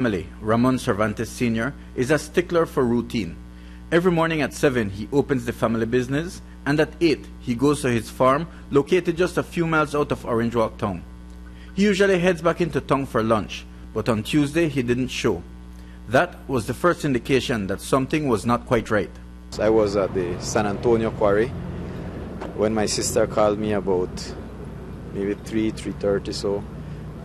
Family, Ramon Cervantes Sr. is a stickler for routine. Every morning at 7 he opens the family business, and at 8 he goes to his farm located just a few miles out of Orange Walk town. He usually heads back into town for lunch, but on Tuesday he didn't show. That was the first indication that something was not quite right. I was at the San Antonio quarry when my sister called me about maybe 3:30 so.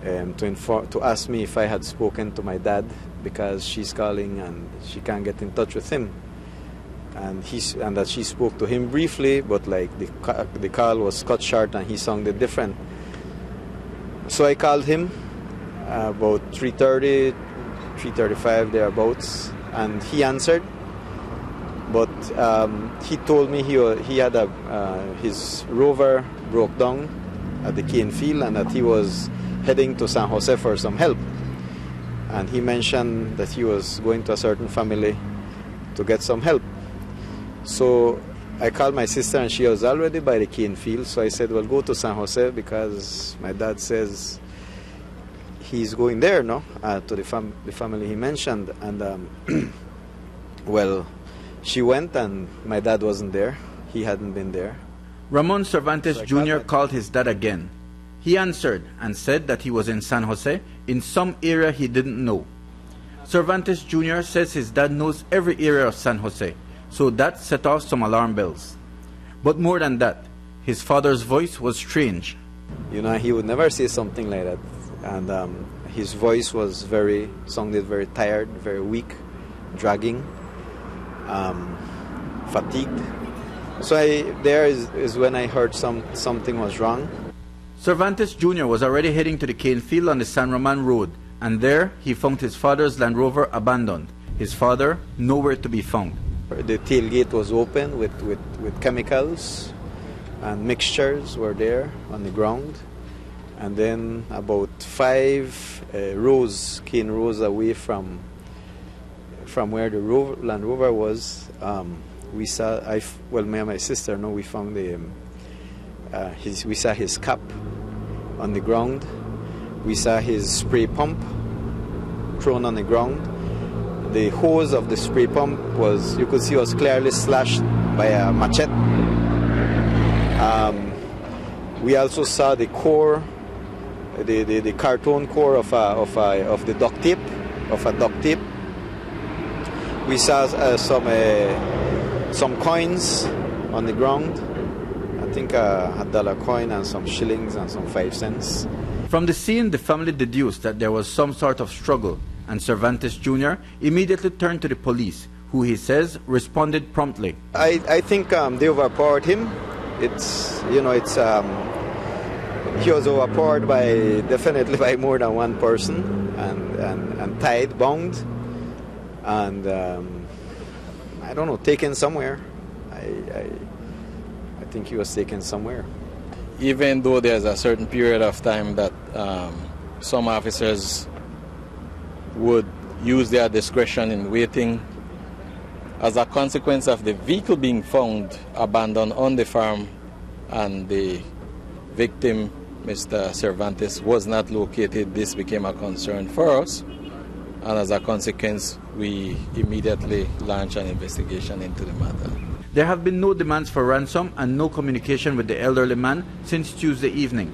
To ask me if I had spoken to my dad, because she's calling and she can't get in touch with him, and that she spoke to him briefly, but like the call was cut short and he sounded different. So I called him about 3:30, 3:35 thereabouts, and he answered. But he told me he had his rover broke down at the cane field and that he was heading to San Jose for some help, and he mentioned that he was going to a certain family to get some help. So I called my sister and she was already by the cane field, so I said, well, go to San Jose because my dad says he's going there, no, to the family he mentioned. And well, she went and my dad wasn't there. He hadn't been there. Ramon Cervantes Jr. called his dad again. He answered and said that he was in San Jose, in some area he didn't know. Cervantes Jr. says his dad knows every area of San Jose, so that set off some alarm bells. But more than that, his father's voice was strange. You know, he would never say something like that. And his voice was sounded very tired, very weak, dragging, fatigued. So there is when I heard something was wrong. Cervantes Jr. was already heading to the cane field on the San Roman Road, and there he found his father's Land Rover abandoned. His father nowhere to be found. The tailgate was open with chemicals, and mixtures were there on the ground. And then about 5 cane rows away from where the Land Rover was, we saw, me and my sister, we found we saw his cap on the ground. We saw his spray pump thrown on the ground. The hose of the spray pump you could see was clearly slashed by a machete. We also saw the core, the carton core of the duct tape, We saw some coins on the ground. I think a dollar coin and some shillings and some 5 cents. From the scene, the family deduced that there was some sort of struggle, and Cervantes Jr. immediately turned to the police, who he says responded promptly. I think they overpowered him. He was overpowered definitely by more than one person, and tied, bound, and I don't know, taken somewhere. I think he was taken somewhere. Even though there's a certain period of time that some officers would use their discretion in waiting, as a consequence of the vehicle being found abandoned on the farm and the victim, Mr. Cervantes, was not located, this became a concern for us. And as a consequence, we immediately launched an investigation into the matter. There have been no demands for ransom and no communication with the elderly man since Tuesday evening.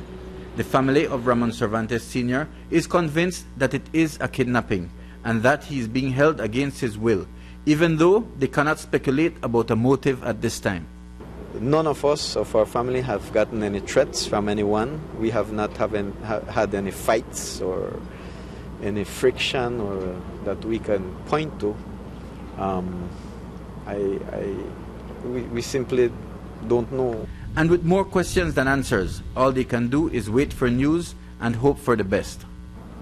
The family of Ramon Cervantes Sr. is convinced that it is a kidnapping and that he is being held against his will, even though they cannot speculate about a motive at this time. None of us, of our family, have gotten any threats from anyone. We have not had any fights or any friction or that we can point to. We simply don't know. And with more questions than answers, all they can do is wait for news and hope for the best.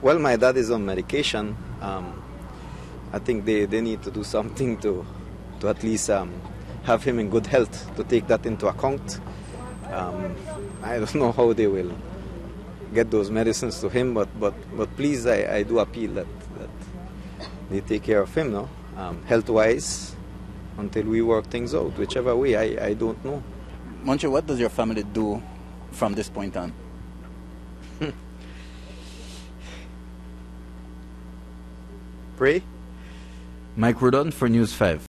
Well, my dad is on medication. I think they need to do something to at least have him in good health, to take that into account. I don't know how they will get those medicines to him, but please, I do appeal that they take care of him, health-wise, until we work things out, whichever way, I don't know. Monsieur, what does your family do from this point on? pray. Mike Rodon for News 5.